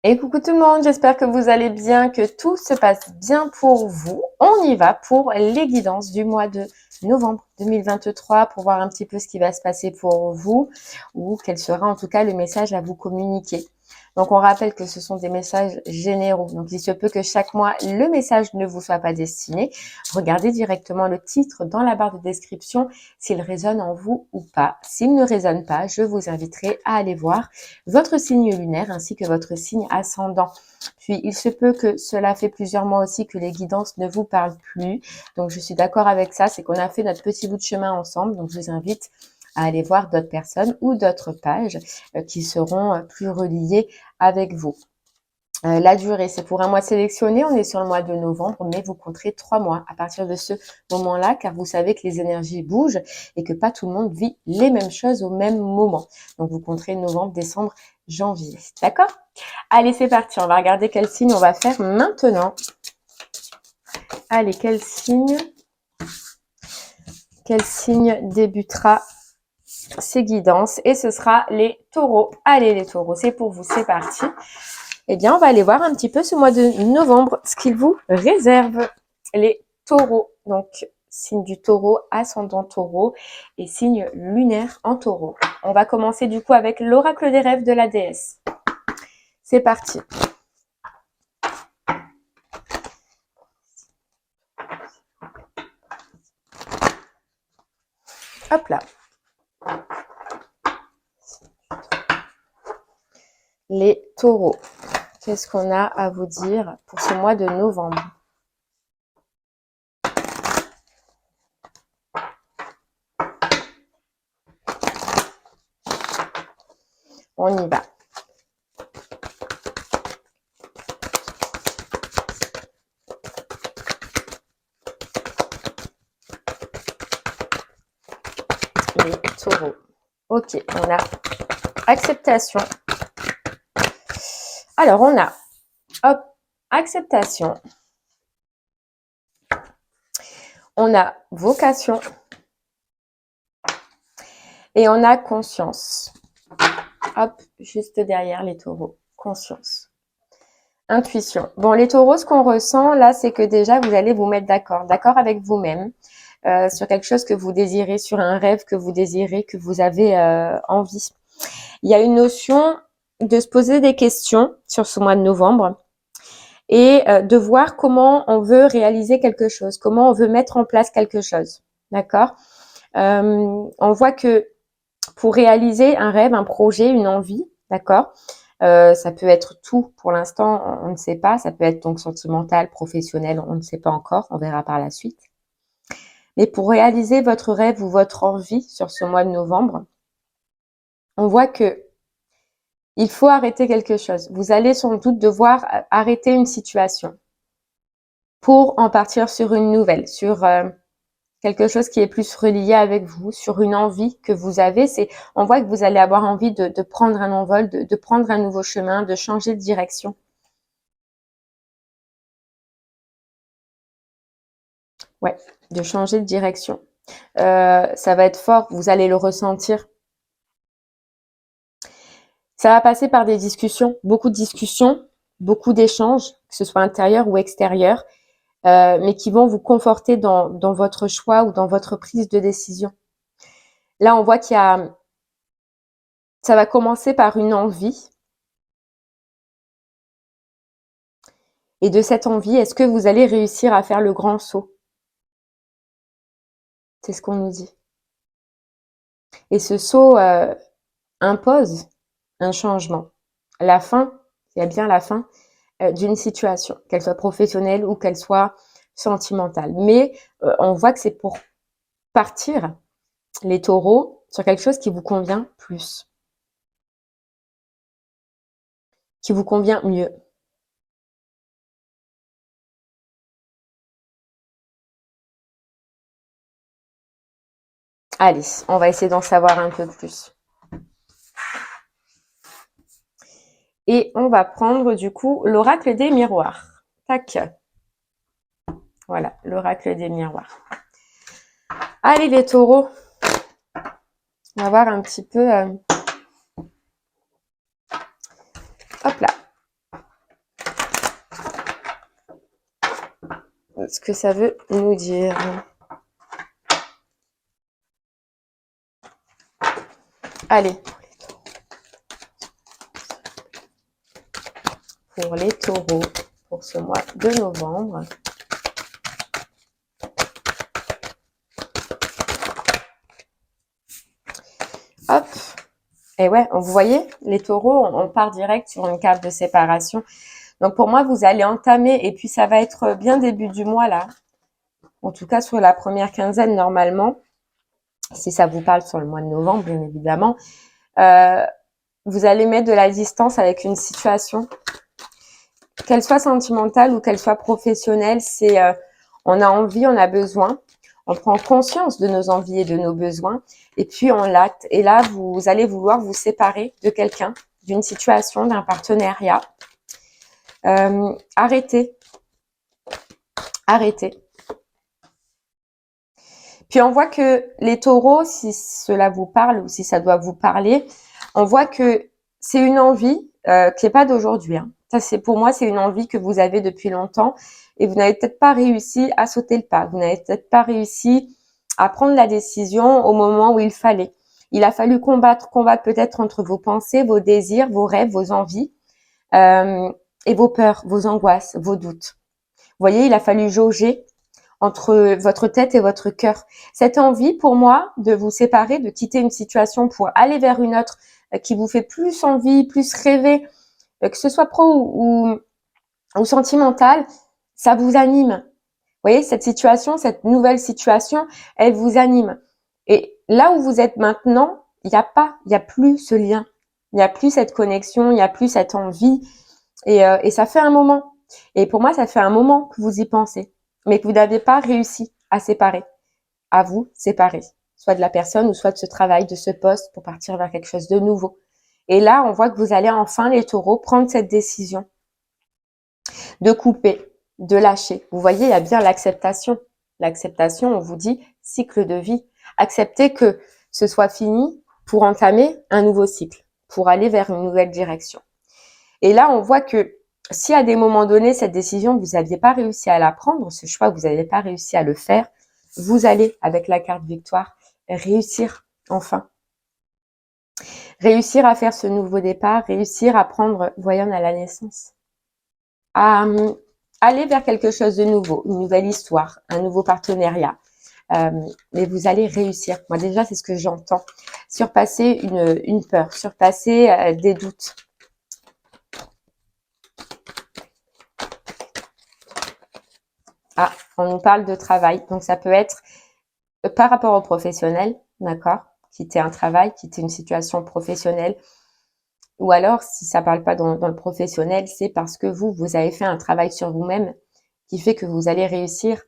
Et coucou tout le monde, j'espère que vous allez bien, que tout se passe bien pour vous. On y va pour les guidances du mois de novembre 2023 pour voir un petit peu ce qui va se passer pour vous ou quel sera en tout cas le message à vous communiquer. Donc on rappelle que ce sont des messages généraux. Donc il se peut que chaque mois le message ne vous soit pas destiné. Regardez directement le titre dans la barre de description s'il résonne en vous ou pas. S'il ne résonne pas, je vous inviterai à aller voir votre signe lunaire ainsi que votre signe ascendant. Puis, il se peut que cela fait plusieurs mois aussi que les guidances ne vous parlent plus. Donc, je suis d'accord avec ça. C'est qu'on a fait notre petit bout de chemin ensemble. Donc, je vous invite à aller voir d'autres personnes ou d'autres pages qui seront plus reliées avec vous. La durée, c'est pour un mois sélectionné. On est sur le mois de novembre, mais vous compterez 3 mois à partir de ce moment-là, car vous savez que les énergies bougent et que pas tout le monde vit les mêmes choses au même moment. Donc, vous compterez novembre, décembre, janvier. D'accord? Allez, c'est parti. On va regarder quel signe on va faire maintenant. Allez, quel signe débutera ces guidances? Et ce sera les taureaux. Allez, les taureaux, c'est pour vous. C'est parti. Eh bien, on va aller voir un petit peu ce mois de novembre, ce qu'il vous réserve, les taureaux. Donc, signe du taureau, ascendant taureau et signe lunaire en taureau. On va commencer du coup avec l'oracle des rêves de la déesse. C'est parti. Hop là. Les taureaux. Qu'est-ce qu'on a à vous dire pour ce mois de novembre? On y va. Les taureaux. Ok, on a acceptation. Alors, on a hop, acceptation. On a vocation. Et on a conscience. Hop, juste derrière les taureaux. Conscience. Intuition. Bon, les taureaux, ce qu'on ressent là, c'est que déjà, vous allez vous mettre d'accord avec vous-même, sur quelque chose que vous désirez, sur un rêve que vous désirez, que vous avez envie. Il y a une notion de se poser des questions sur ce mois de novembre et de voir comment on veut réaliser quelque chose, comment on veut mettre en place quelque chose. D'accord? On voit que pour réaliser un rêve, un projet, une envie, d'accord? Ça peut être tout pour l'instant, on ne sait pas. Ça peut être donc sentimental, professionnel, on ne sait pas encore, on verra par la suite. Mais pour réaliser votre rêve ou votre envie sur ce mois de novembre, on voit que il faut arrêter quelque chose. Vous allez sans doute devoir arrêter une situation pour en partir sur une nouvelle, sur quelque chose qui est plus relié avec vous, sur une envie que vous avez. On voit que vous allez avoir envie de prendre un envol, de prendre un nouveau chemin, de changer de direction. Ouais, de changer de direction. Ça va être fort, vous allez le ressentir. Ça va passer par des discussions, beaucoup d'échanges, que ce soit intérieur ou extérieur, mais qui vont vous conforter dans votre choix ou dans votre prise de décision. Là, on voit ça va commencer par une envie. Et de cette envie, est-ce que vous allez réussir à faire le grand saut? C'est ce qu'on nous dit. Et ce saut impose un changement. La fin, il y a bien la fin d'une situation, qu'elle soit professionnelle ou qu'elle soit sentimentale. Mais on voit que c'est pour partir, les taureaux, sur quelque chose qui vous convient plus, qui vous convient mieux. Allez, on va essayer d'en savoir un peu plus. Et on va prendre du coup l'oracle des miroirs. Tac. Voilà, l'oracle des miroirs. Allez les taureaux, on va voir un petit peu... hop là. que ça veut nous dire? Allez, pour les taureaux, pour ce mois de novembre. Hop. Et ouais, vous voyez, les taureaux, on part direct sur une carte de séparation. Donc pour moi, vous allez entamer, et puis ça va être bien début du mois là. En tout cas, sur la première quinzaine, normalement, si ça vous parle sur le mois de novembre, bien évidemment, vous allez mettre de la distance avec une situation, qu'elle soit sentimentale ou qu'elle soit professionnelle. C'est on a envie, on a besoin, on prend conscience de nos envies et de nos besoins, et puis on l'acte. Et là, vous allez vouloir vous séparer de quelqu'un, d'une situation, d'un partenariat. Arrêtez. Puis on voit que les taureaux, si cela vous parle ou si ça doit vous parler, on voit que c'est une envie qui n'est pas d'aujourd'hui. Hein. Ça, c'est pour moi, c'est une envie que vous avez depuis longtemps et vous n'avez peut-être pas réussi à sauter le pas. Vous n'avez peut-être pas réussi à prendre la décision au moment où il fallait. Il a fallu combattre peut-être entre vos pensées, vos désirs, vos rêves, vos envies et vos peurs, vos angoisses, vos doutes. Vous voyez, il a fallu jauger entre votre tête et votre cœur. Cette envie, pour moi, de vous séparer, de quitter une situation pour aller vers une autre qui vous fait plus envie, plus rêver, que ce soit pro ou sentimental, ça vous anime. Vous voyez, cette situation, cette nouvelle situation, elle vous anime. Et là où vous êtes maintenant, il n'y a plus ce lien. Il n'y a plus cette connexion, il n'y a plus cette envie. Et ça fait un moment. Et pour moi, ça fait un moment que vous y pensez, mais que vous n'avez pas réussi à séparer, à vous séparer, soit de la personne ou soit de ce travail, de ce poste pour partir vers quelque chose de nouveau. Et là, on voit que vous allez enfin, les taureaux, prendre cette décision de couper, de lâcher. Vous voyez, il y a bien l'acceptation. L'acceptation, on vous dit cycle de vie. Accepter que ce soit fini pour entamer un nouveau cycle, pour aller vers une nouvelle direction. Et là, on voit que si à des moments donnés, cette décision, vous n'aviez pas réussi à la prendre, ce choix, vous n'avez pas réussi à le faire, vous allez, avec la carte victoire, réussir enfin. Réussir à faire ce nouveau départ, réussir à prendre, voyons à la naissance, à aller vers quelque chose de nouveau, une nouvelle histoire, un nouveau partenariat. Mais vous allez réussir. Moi déjà, c'est ce que j'entends. Surpasser une peur, surpasser des doutes. Ah, on nous parle de travail. Donc, ça peut être par rapport au professionnel, d'accord? Quitter un travail, quitter une situation professionnelle. Ou alors, si ça parle pas dans le professionnel, c'est parce que vous avez fait un travail sur vous-même qui fait que vous allez réussir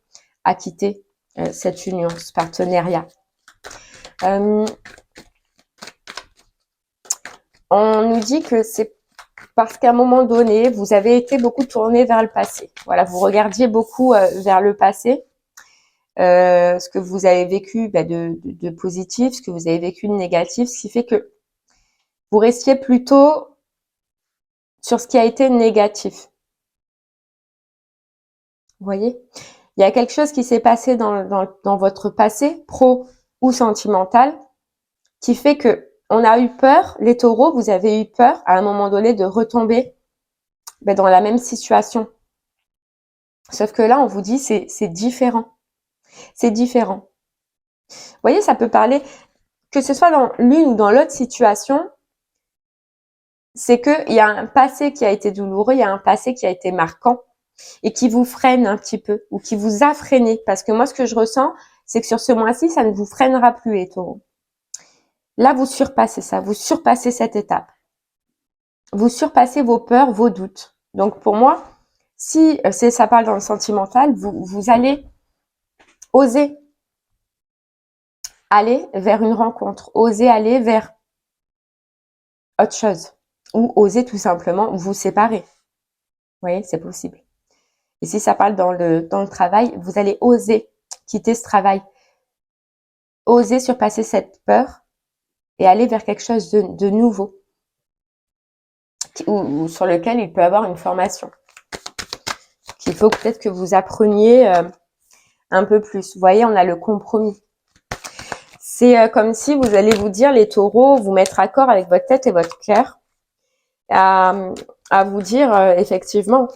à quitter cette union, ce partenariat. On nous dit que c'est parce qu'à un moment donné, vous avez été beaucoup tourné vers le passé. Voilà, vous regardiez beaucoup vers le passé, ce que vous avez vécu de positif, ce que vous avez vécu de négatif, ce qui fait que vous restiez plutôt sur ce qui a été négatif. Vous voyez? Il y a quelque chose qui s'est passé dans votre passé, pro ou sentimental, qui fait que on a eu peur, les taureaux, vous avez eu peur à un moment donné de retomber dans la même situation. Sauf que là, on vous dit c'est différent. C'est différent. Vous voyez, ça peut parler, que ce soit dans l'une ou dans l'autre situation, c'est qu'il y a un passé qui a été douloureux, il y a un passé qui a été marquant et qui vous freine un petit peu ou qui vous a freiné. Parce que moi, ce que je ressens, c'est que sur ce mois-ci, ça ne vous freinera plus, les taureaux. Là, vous surpassez ça, vous surpassez cette étape. Vous surpassez vos peurs, vos doutes. Donc, pour moi, si ça parle dans le sentimental, vous allez oser aller vers une rencontre, oser aller vers autre chose ou oser tout simplement vous séparer. Vous voyez, c'est possible. Et si ça parle dans le travail, vous allez oser quitter ce travail, oser surpasser cette peur et aller vers quelque chose de nouveau ou sur lequel il peut avoir une formation. Il faut peut-être que vous appreniez un peu plus. Vous voyez, on a le compromis. C'est comme si vous allez vous dire, les taureaux, vous mettre d'accord avec votre tête et votre cœur, à vous dire, effectivement,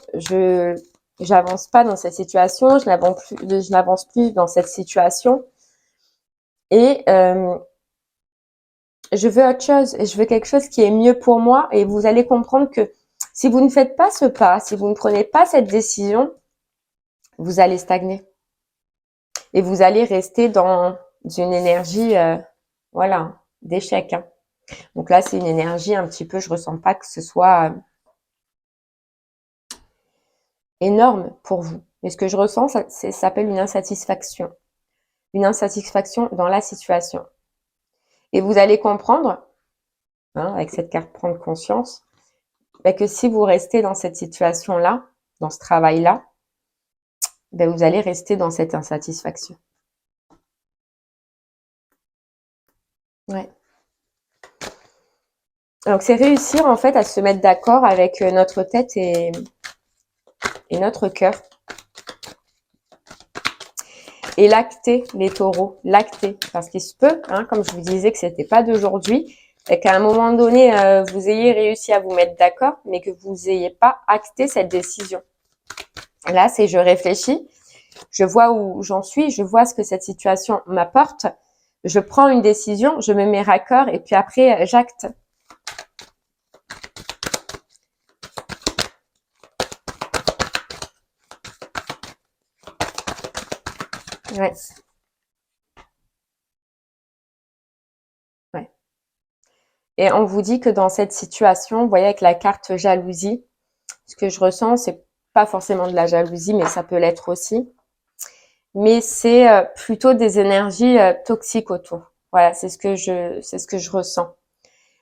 j'avance pas dans cette situation, je n'avance plus dans cette situation, et je veux autre chose, et je veux quelque chose qui est mieux pour moi, et vous allez comprendre que si vous ne faites pas ce pas, si vous ne prenez pas cette décision, vous allez stagner. Et vous allez rester dans une énergie, voilà, d'échec. Hein. Donc là, c'est une énergie un petit peu, je ressens pas que ce soit énorme pour vous. Mais ce que je ressens, ça s'appelle une insatisfaction. Une insatisfaction dans la situation. Et vous allez comprendre, hein, avec cette carte prendre conscience, que si vous restez dans cette situation-là, dans ce travail-là, vous allez rester dans cette insatisfaction. Ouais. Donc c'est réussir en fait à se mettre d'accord avec notre tête et notre cœur. Et l'acter, les taureaux, l'acter. Parce qu'il se peut, hein, comme je vous disais que c'était pas d'aujourd'hui, et qu'à un moment donné, vous ayez réussi à vous mettre d'accord, mais que vous n'ayez pas acté cette décision. Là, c'est je réfléchis, je vois où j'en suis, je vois ce que cette situation m'apporte, je prends une décision, je me mets raccord et puis après, j'acte. Ouais. Ouais. Et on vous dit que dans cette situation, vous voyez avec la carte jalousie, ce que je ressens, c'est pas forcément de la jalousie, mais ça peut l'être aussi. Mais c'est plutôt des énergies toxiques autour. Voilà, c'est ce que je ressens.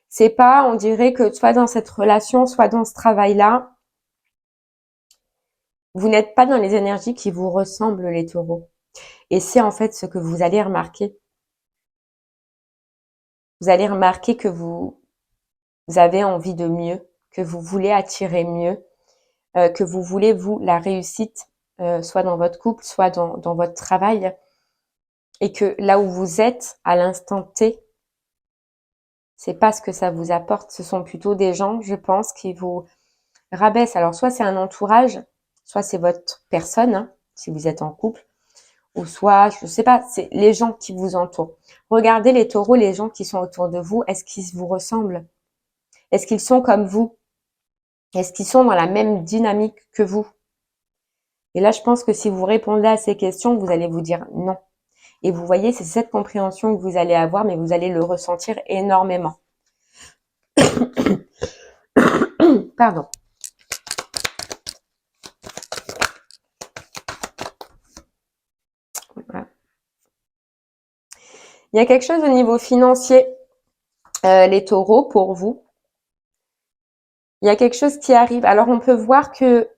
C'est pas, on dirait que soit dans cette relation, soit dans ce travail-là, vous n'êtes pas dans les énergies qui vous ressemblent, les taureaux. Et c'est en fait ce que vous allez remarquer. Vous allez remarquer que vous avez envie de mieux, que vous voulez attirer mieux, que vous voulez, vous, la réussite, soit dans votre couple, soit dans votre travail. Et que là où vous êtes, à l'instant T, c'est pas ce que ça vous apporte. Ce sont plutôt des gens, je pense, qui vous rabaissent. Alors, soit c'est un entourage, soit c'est votre personne, hein, si vous êtes en couple, ou soit, je sais pas, c'est les gens qui vous entourent. Regardez les taureaux, les gens qui sont autour de vous, est-ce qu'ils vous ressemblent? Est-ce qu'ils sont comme vous? Est-ce qu'ils sont dans la même dynamique que vous? Et là, je pense que si vous répondez à ces questions, vous allez vous dire non. Et vous voyez, c'est cette compréhension que vous allez avoir, mais vous allez le ressentir énormément. Pardon. Voilà. Il y a quelque chose au niveau financier, les taureaux, pour vous. Il y a quelque chose qui arrive. Alors, on peut voir que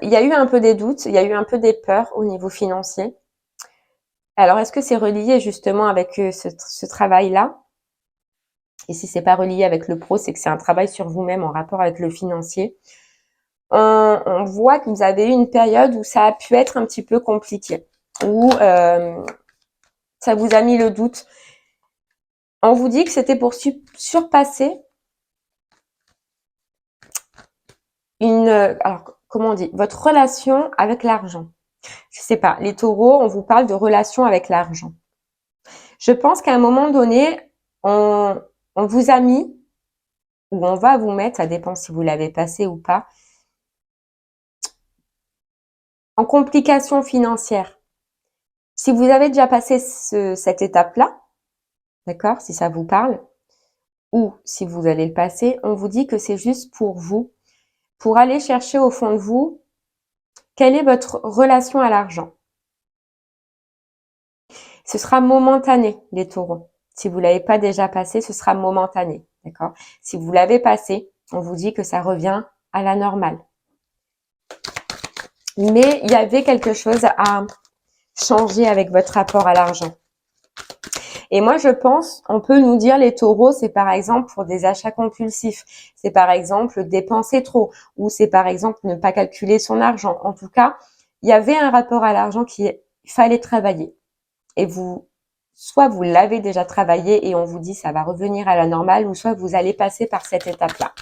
il y a eu un peu des doutes, il y a eu un peu des peurs au niveau financier. Alors, est-ce que c'est relié justement avec ce travail-là? Et si c'est pas relié avec le pro, c'est que c'est un travail sur vous-même en rapport avec le financier. On voit que vous avez eu une période où ça a pu être un petit peu compliqué, où ça vous a mis le doute. On vous dit que c'était pour surpasser alors comment on dit, votre relation avec l'argent. Je sais pas, les taureaux, on vous parle de relation avec l'argent. Je pense qu'à un moment donné, on vous a mis, ou on va vous mettre, ça dépend si vous l'avez passé ou pas, en complication financière. Si vous avez déjà passé cette étape-là, d'accord, si ça vous parle, ou si vous allez le passer, on vous dit que c'est juste pour vous, pour aller chercher au fond de vous, quelle est votre relation à l'argent. Ce sera momentané, les taureaux. Si vous l'avez pas déjà passé, ce sera momentané, d'accord? Si vous l'avez passé, on vous dit que ça revient à la normale. Mais il y avait quelque chose à changer avec votre rapport à l'argent. Et moi, je pense, on peut nous dire les taureaux, c'est par exemple pour des achats compulsifs, c'est par exemple dépenser trop, ou c'est par exemple ne pas calculer son argent. En tout cas, il y avait un rapport à l'argent qu'il fallait travailler. Et soit vous l'avez déjà travaillé et on vous dit ça va revenir à la normale, ou soit vous allez passer par cette étape-là.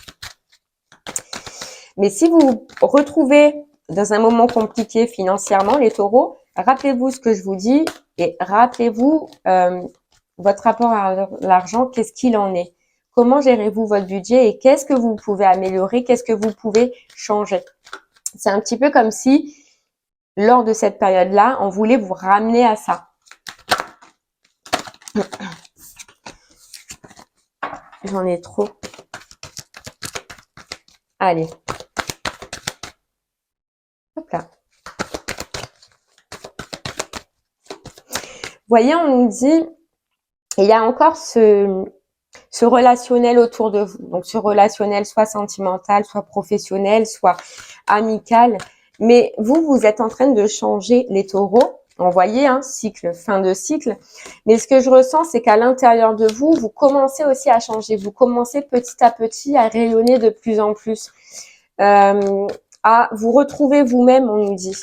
Mais si vous vous retrouvez dans un moment compliqué financièrement, les taureaux, rappelez-vous ce que je vous dis et rappelez-vous votre rapport à l'argent, qu'est-ce qu'il en est? Comment gérez-vous votre budget et qu'est-ce que vous pouvez améliorer? Qu'est-ce que vous pouvez changer? C'est un petit peu comme si, lors de cette période-là, on voulait vous ramener à ça. J'en ai trop. Allez. Hop là. Vous voyez, on nous dit, il y a encore ce relationnel autour de vous. Donc, ce relationnel soit sentimental, soit professionnel, soit amical. Mais vous êtes en train de changer les taureaux. On voyait un cycle, fin de cycle. Mais ce que je ressens, c'est qu'à l'intérieur de vous, vous commencez aussi à changer. Vous commencez petit à petit à rayonner de plus en plus. À vous retrouver vous-même, on nous dit.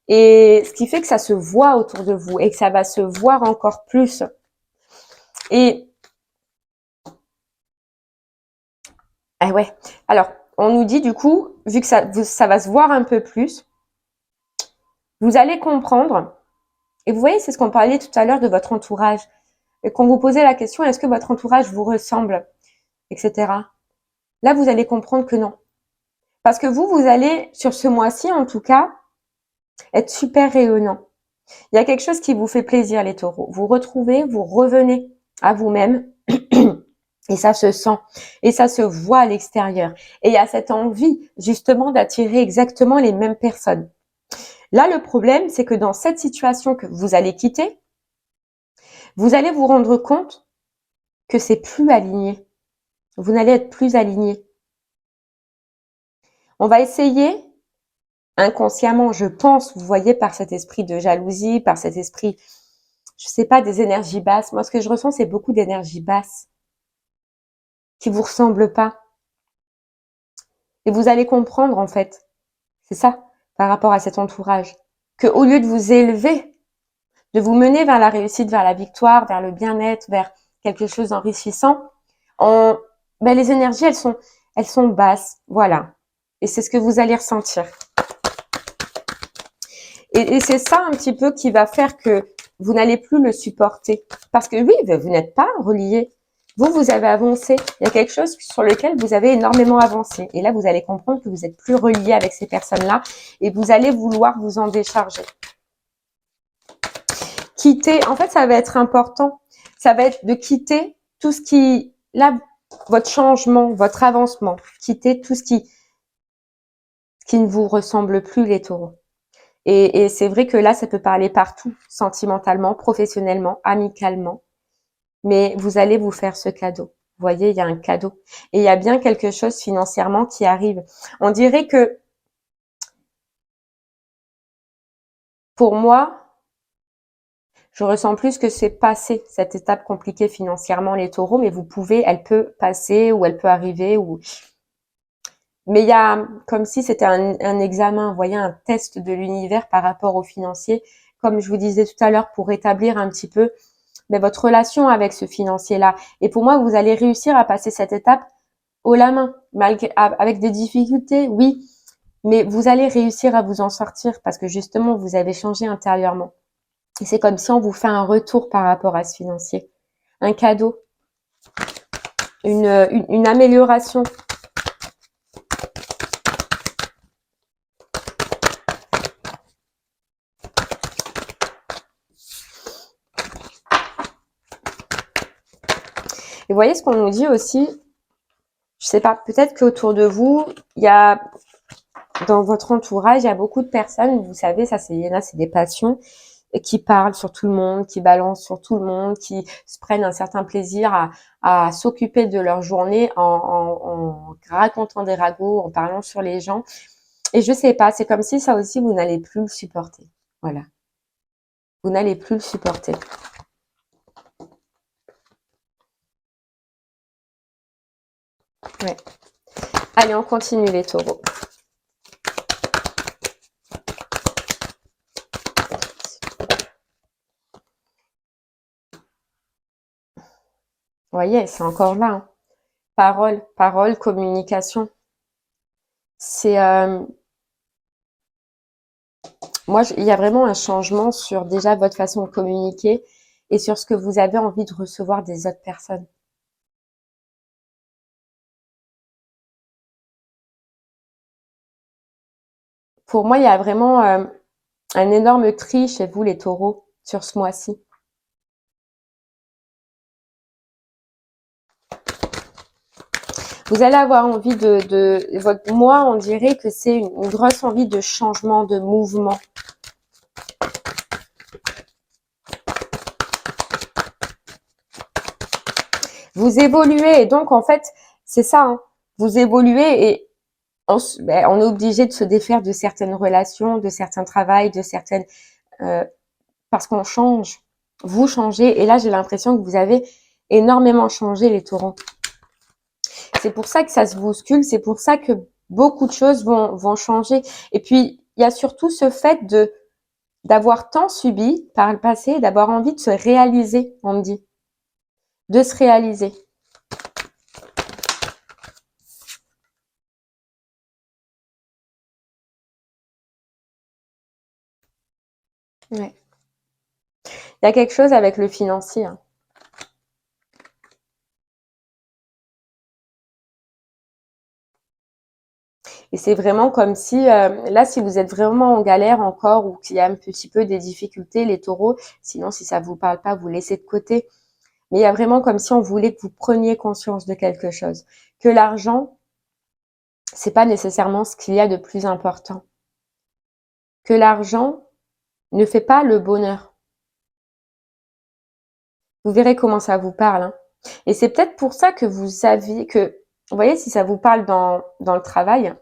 Et ce qui fait que ça se voit autour de vous et que ça va se voir encore plus. Et ah ouais. Alors, on nous dit du coup, vu que ça va se voir un peu plus, vous allez comprendre. Et vous voyez, c'est ce qu'on parlait tout à l'heure de votre entourage. Et qu'on vous posait la question, est-ce que votre entourage vous ressemble, etc. Là, vous allez comprendre que non. Parce que vous allez, sur ce mois-ci en tout cas, être super rayonnant. Il y a quelque chose qui vous fait plaisir, les taureaux. Vous retrouvez, vous revenez à vous-même. Et ça se sent. Et ça se voit à l'extérieur. Et il y a cette envie, justement, d'attirer exactement les mêmes personnes. Là, le problème, c'est que dans cette situation que vous allez quitter, vous allez vous rendre compte que c'est plus aligné. Vous n'allez être plus aligné. On va essayer, inconsciemment, je pense, vous voyez, par cet esprit de jalousie, par cet esprit, je sais pas, des énergies basses. Moi, ce que je ressens, c'est beaucoup d'énergie basse qui vous ressemble pas. Et vous allez comprendre, en fait, c'est ça, par rapport à cet entourage, que au lieu de vous élever, de vous mener vers la réussite, vers la victoire, vers le bien-être, vers quelque chose d'enrichissant, les énergies, elles sont basses, voilà. Et c'est ce que vous allez ressentir. Et c'est ça un petit peu qui va faire que vous n'allez plus le supporter. Parce que oui, vous n'êtes pas relié. Vous avez avancé. Il y a quelque chose sur lequel vous avez énormément avancé. Et là, vous allez comprendre que vous êtes plus relié avec ces personnes-là et vous allez vouloir vous en décharger. Quitter, en fait, ça va être important. Ça va être de quitter tout ce qui, là, votre changement, votre avancement. Quitter tout ce qui ne vous ressemble plus, les taureaux. Et c'est vrai que là, ça peut parler partout, sentimentalement, professionnellement, amicalement. Mais vous allez vous faire ce cadeau. Vous voyez, il y a un cadeau. Et il y a bien quelque chose financièrement qui arrive. On dirait que, pour moi, je ressens plus que c'est passé, cette étape compliquée financièrement, les taureaux, mais elle peut passer ou elle peut arriver. Mais il y a comme si c'était un examen, vous voyez, un test de l'univers par rapport au financier, comme je vous disais tout à l'heure, pour établir un petit peu votre relation avec ce financier-là. Et pour moi, vous allez réussir à passer cette étape haut la main, avec des difficultés, oui, mais vous allez réussir à vous en sortir parce que justement, vous avez changé intérieurement. Et c'est comme si on vous fait un retour par rapport à ce financier, un cadeau, une amélioration. Et vous voyez ce qu'on nous dit aussi, je sais pas, peut-être qu'autour de vous, il y a, dans votre entourage, il y a beaucoup de personnes, vous savez, ça c'est, il y en a, c'est des passions, qui parlent sur tout le monde, qui balancent sur tout le monde, qui se prennent un certain plaisir à s'occuper de leur journée en racontant des ragots, en parlant sur les gens. Et je sais pas, c'est comme si ça aussi, vous n'allez plus le supporter. Voilà. Vous n'allez plus le supporter. Ouais. Allez, on continue les taureaux. Vous voyez, c'est encore là. Hein. Parole, parole, communication. C'est... moi, il y a vraiment un changement sur déjà votre façon de communiquer et sur ce que vous avez envie de recevoir des autres personnes. Pour moi, il y a vraiment un énorme tri chez vous, les taureaux, sur ce mois-ci. Vous allez avoir envie votre moi, on dirait que c'est une grosse envie de changement, de mouvement. Vous évoluez et donc en fait, c'est ça, hein, vous évoluez et on est obligé de se défaire de certaines relations, de certains travails, de certaines parce qu'on change. Vous changez et là j'ai l'impression que vous avez énormément changé les taureaux. C'est pour ça que ça se bouscule, c'est pour ça que beaucoup de choses vont changer. Et puis il y a surtout ce fait d'avoir tant subi par le passé, d'avoir envie de se réaliser, on me dit, de se réaliser. Ouais. Il y a quelque chose avec le financier. Hein. Et c'est vraiment comme si, là, si vous êtes vraiment en galère encore ou qu'il y a un petit peu des difficultés, les taureaux, sinon si ça vous parle pas, vous laissez de côté. Mais il y a vraiment comme si on voulait que vous preniez conscience de quelque chose. Que l'argent, c'est pas nécessairement ce qu'il y a de plus important. Que l'argent ne fait pas le bonheur. Vous verrez comment ça vous parle. Hein. Et c'est peut-être pour ça que vous savez que, vous voyez, si ça vous parle dans le travail,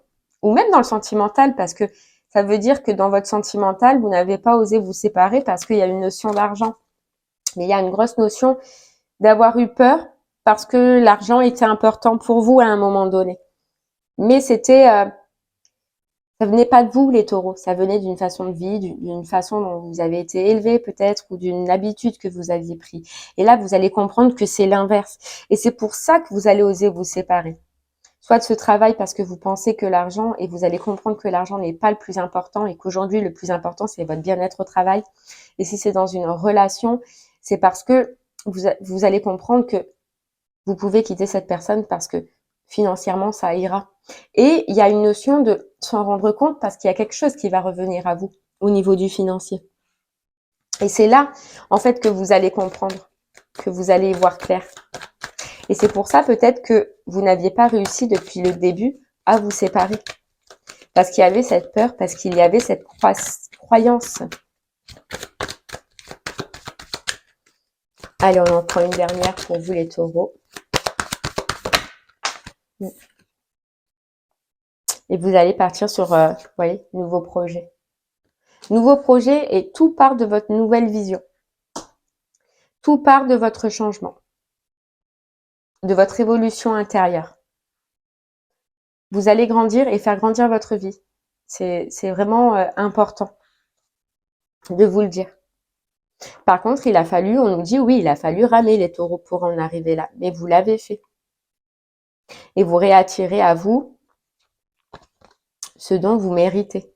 ou même dans le sentimental, parce que ça veut dire que dans votre sentimental, vous n'avez pas osé vous séparer parce qu'il y a une notion d'argent. Mais il y a une grosse notion d'avoir eu peur parce que l'argent était important pour vous à un moment donné. Mais c'était, ça venait pas de vous, les taureaux. Ça venait d'une façon de vie, d'une façon dont vous avez été élevé peut-être, ou d'une habitude que vous aviez pris. Et là, vous allez comprendre que c'est l'inverse. Et c'est pour ça que vous allez oser vous séparer. Soit de ce travail parce que vous pensez que l'argent, et vous allez comprendre que l'argent n'est pas le plus important et qu'aujourd'hui, le plus important, c'est votre bien-être au travail. Et si c'est dans une relation, c'est parce que vous allez comprendre que vous pouvez quitter cette personne parce que financièrement, ça ira. Et il y a une notion de s'en rendre compte parce qu'il y a quelque chose qui va revenir à vous au niveau du financier. Et c'est là, en fait, que vous allez comprendre, que vous allez y voir clair. Et c'est pour ça peut-être que vous n'aviez pas réussi depuis le début à vous séparer. Parce qu'il y avait cette peur, parce qu'il y avait cette croyance. Allez, on en prend une dernière pour vous les taureaux. Et vous allez partir sur, vous voyez, nouveau projet. Nouveau projet et tout part de votre nouvelle vision. Tout part de votre changement, de votre évolution intérieure. Vous allez grandir et faire grandir votre vie. C'est vraiment important de vous le dire. Par contre, il a fallu, on nous dit, oui, il a fallu ramer les taureaux pour en arriver là. Mais vous l'avez fait. Et vous réattirez à vous ce dont vous méritez.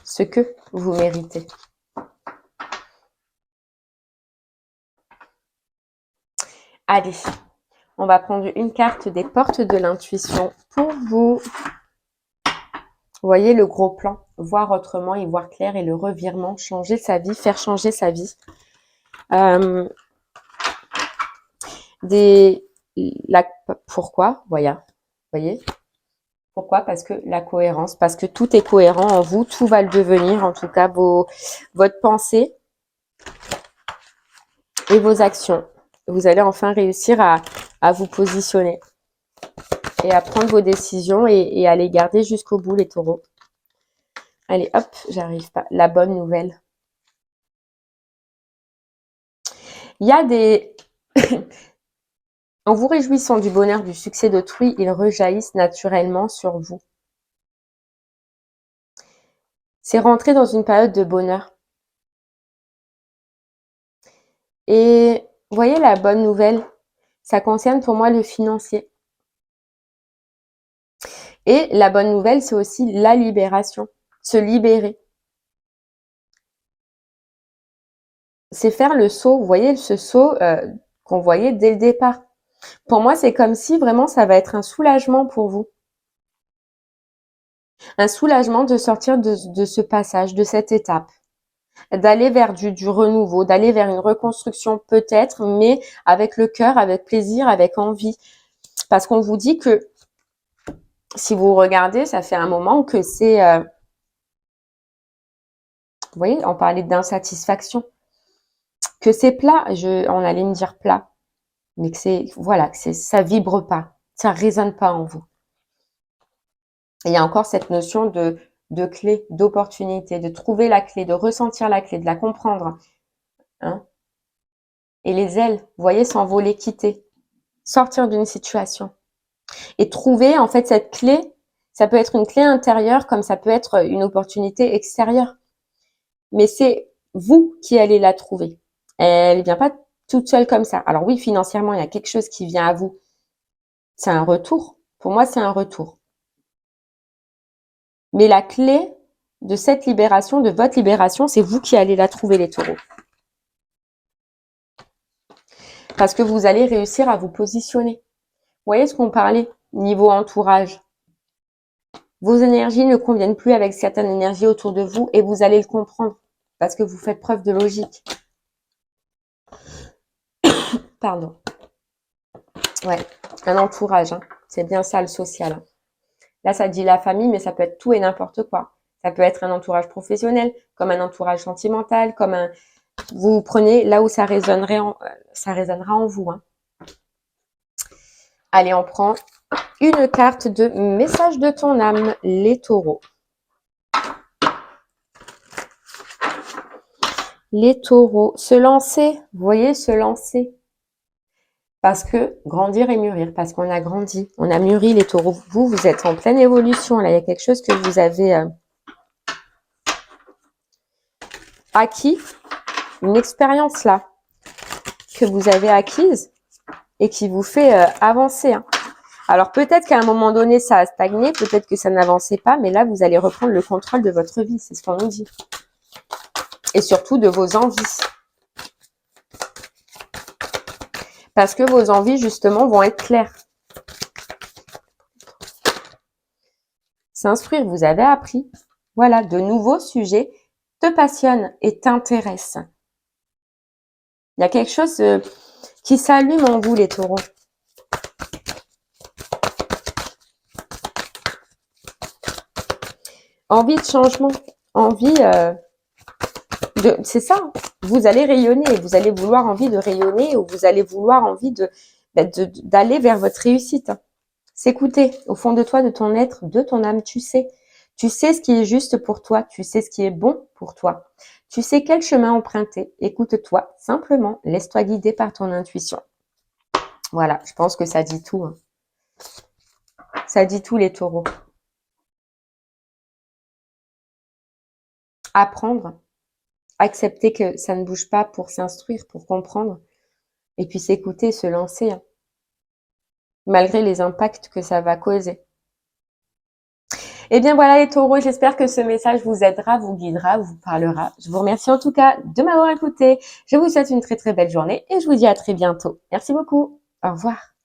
Ce que vous méritez. Allez, on va prendre une carte des portes de l'intuition pour vous. Vous voyez le gros plan, voir autrement, y voir clair et le revirement, changer sa vie, faire changer sa vie. Pourquoi? Voyez. Pourquoi? Parce que la cohérence, parce que tout est cohérent en vous, tout va le devenir, en tout cas votre pensée et vos actions. Vous allez enfin réussir à vous positionner et à prendre vos décisions et à les garder jusqu'au bout, les taureaux. Allez, hop, j'arrive pas. La bonne nouvelle. Il y a des... En vous réjouissant du bonheur, du succès d'autrui, ils rejaillissent naturellement sur vous. C'est rentrer dans une période de bonheur. Et vous voyez, la bonne nouvelle, ça concerne pour moi le financier. Et la bonne nouvelle, c'est aussi la libération, se libérer. C'est faire le saut, vous voyez, ce saut qu'on voyait dès le départ. Pour moi, c'est comme si vraiment ça va être un soulagement pour vous. Un soulagement de sortir de ce passage, de cette étape. D'aller vers du renouveau, d'aller vers une reconstruction peut-être, mais avec le cœur, avec plaisir, avec envie. Parce qu'on vous dit que, si vous regardez, ça fait un moment que c'est... vous voyez, on parlait d'insatisfaction. Que c'est plat, on allait me dire plat. Mais que c'est, voilà, que ça vibre pas. Ça résonne pas en vous. Et il y a encore cette notion de clé, d'opportunité, de trouver la clé, de ressentir la clé, de la comprendre. Hein. Et les ailes, vous voyez, s'envoler, quitter, sortir d'une situation. Et trouver, en fait, cette clé, ça peut être une clé intérieure comme ça peut être une opportunité extérieure. Mais c'est vous qui allez la trouver. Elle vient pas toute seule comme ça. Alors oui, financièrement, il y a quelque chose qui vient à vous. C'est un retour. Pour moi, c'est un retour. Mais la clé de cette libération, de votre libération, c'est vous qui allez la trouver, les taureaux. Parce que vous allez réussir à vous positionner. Vous voyez ce qu'on parlait niveau entourage. Vos énergies ne conviennent plus avec certaines énergies autour de vous et vous allez le comprendre parce que vous faites preuve de logique. Pardon. Ouais, un entourage, hein. C'est bien ça le social. Hein. Là, ça dit la famille, mais ça peut être tout et n'importe quoi. Ça peut être un entourage professionnel, comme un entourage sentimental, comme un... Vous prenez là où ça résonnera en vous. Hein. Allez, on prend une carte de message de ton âme, les taureaux. Les taureaux, se lancer, vous voyez, se lancer. Parce que grandir et mûrir, parce qu'on a grandi, on a mûri les taureaux. Vous êtes en pleine évolution. Là, il y a quelque chose que vous avez acquis, une expérience là, que vous avez acquise et qui vous fait avancer. Hein. Alors peut-être qu'à un moment donné, ça a stagné, peut-être que ça n'avançait pas, mais là, vous allez reprendre le contrôle de votre vie, c'est ce qu'on nous dit. Et surtout de vos envies. Parce que vos envies, justement, vont être claires. S'instruire, vous avez appris. Voilà, de nouveaux sujets te passionnent et t'intéressent. Il y a quelque chose qui s'allume en vous, les taureaux. Envie de changement, envie c'est ça, vous allez rayonner, vous allez vouloir envie de rayonner ou vous allez vouloir envie d'aller vers votre réussite. S'écouter au fond de toi, de ton être, de ton âme, tu sais ce qui est juste pour toi, tu sais ce qui est bon pour toi, tu sais quel chemin emprunter, écoute-toi simplement, laisse-toi guider par ton intuition. Voilà, je pense que ça dit tout. Hein. Ça dit tout, les taureaux. Apprendre. Accepter que ça ne bouge pas pour s'instruire, pour comprendre. Et puis s'écouter, se lancer. Hein, malgré les impacts que ça va causer. Et bien voilà les taureaux, j'espère que ce message vous aidera, vous guidera, vous parlera. Je vous remercie en tout cas de m'avoir écouté. Je vous souhaite une très très belle journée et je vous dis à très bientôt. Merci beaucoup. Au revoir.